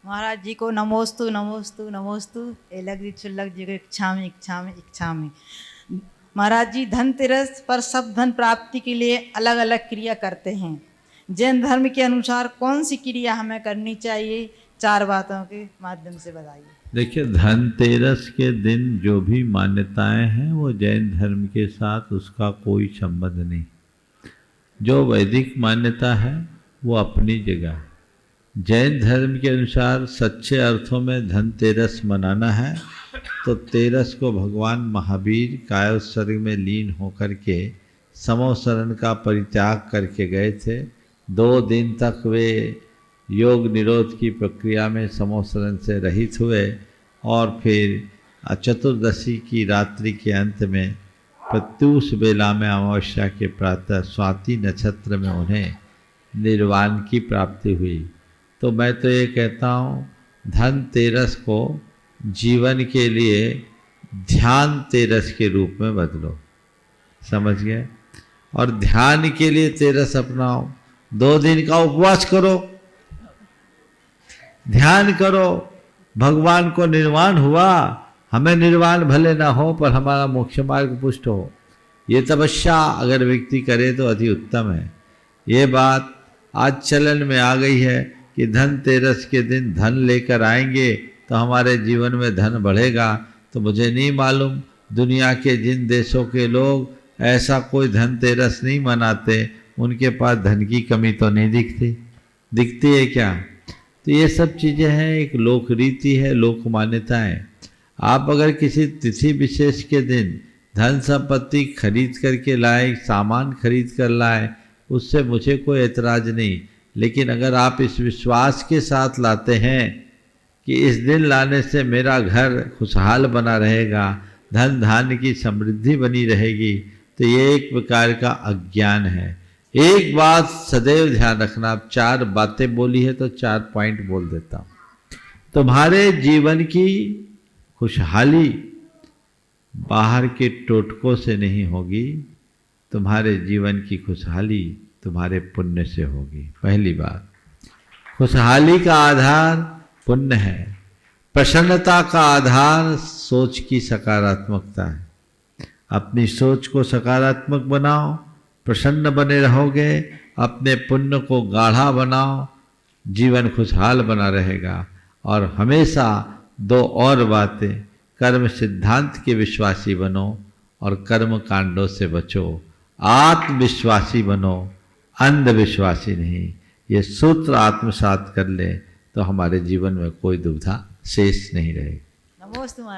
महाराज जी को नमोस्तु नमोस्तु नमोस्तु। एलग जी चुल्लक जी को इच्छामि इच्छामि इच्छामि। महाराज जी धनतेरस पर सब धन प्राप्ति के लिए अलग अलग क्रिया करते हैं। जैन धर्म के अनुसार कौन सी क्रिया हमें करनी चाहिए, 4 बातों के माध्यम से बताइए। देखिए, धनतेरस के दिन जो भी मान्यताएं हैं वो जैन धर्म के साथ उसका कोई संबंध नहीं। जो वैदिक मान्यता है वो अपनी जगह। जैन धर्म के अनुसार सच्चे अर्थों में धनतेरस मनाना है तो तेरस को भगवान महावीर कायोत्सर्ग में लीन होकर के समोसरण का परित्याग करके गए थे। 2 दिन तक वे योग निरोध की प्रक्रिया में समोसरण से रहित हुए और फिर चतुर्दशी की रात्रि के अंत में प्रत्यूष बेला में अमावस्या के प्रातः स्वाति नक्षत्र में उन्हें निर्वाण की प्राप्ति हुई। तो मैं तो ये कहता हूँ धनतेरस को जीवन के लिए ध्यान तेरस के रूप में बदलो, समझ गए? और ध्यान के लिए तेरस अपनाओ। 2 दिन का उपवास करो, ध्यान करो, भगवान को निर्वाण हुआ, हमें निर्वाण भले ना हो पर हमारा मोक्ष मार्ग पुष्ट हो। ये तपस्या अगर व्यक्ति करे तो अति उत्तम है। ये बात आज चलन में आ गई है कि धनतेरस के दिन धन लेकर आएंगे तो हमारे जीवन में धन बढ़ेगा। तो मुझे नहीं मालूम दुनिया के जिन देशों के लोग ऐसा कोई धनतेरस नहीं मनाते उनके पास धन की कमी तो नहीं दिखती है क्या? तो ये सब चीज़ें हैं, एक लोक रीति है, लोक मान्यता है। आप अगर किसी तिथि विशेष के दिन धन संपत्ति खरीद करके लाए, सामान खरीद कर लाए, उससे मुझे कोई एतराज़ नहीं। लेकिन अगर आप इस विश्वास के साथ लाते हैं कि इस दिन लाने से मेरा घर खुशहाल बना रहेगा, धन धान्य की समृद्धि बनी रहेगी, तो ये एक प्रकार का अज्ञान है। एक बात सदैव ध्यान रखना, आप 4 बातें बोली है तो 4 पॉइंट बोल देता हूँ। तुम्हारे जीवन की खुशहाली बाहर के टोटकों से नहीं होगी, तुम्हारे जीवन की खुशहाली तुम्हारे पुण्य से होगी। पहली बात, खुशहाली का आधार पुण्य है। प्रसन्नता का आधार सोच की सकारात्मकता है। अपनी सोच को सकारात्मक बनाओ, प्रसन्न बने रहोगे। अपने पुण्य को गाढ़ा बनाओ, जीवन खुशहाल बना रहेगा। और हमेशा 2 और बातें, कर्म सिद्धांत के विश्वासी बनो और कर्म कांडों से बचो। आत्मविश्वासी बनो, अंधविश्वासी नहीं। ये सूत्र आत्मसात कर ले तो हमारे जीवन में कोई दुविधा शेष नहीं रहेगी। नमोस्तु महाराज।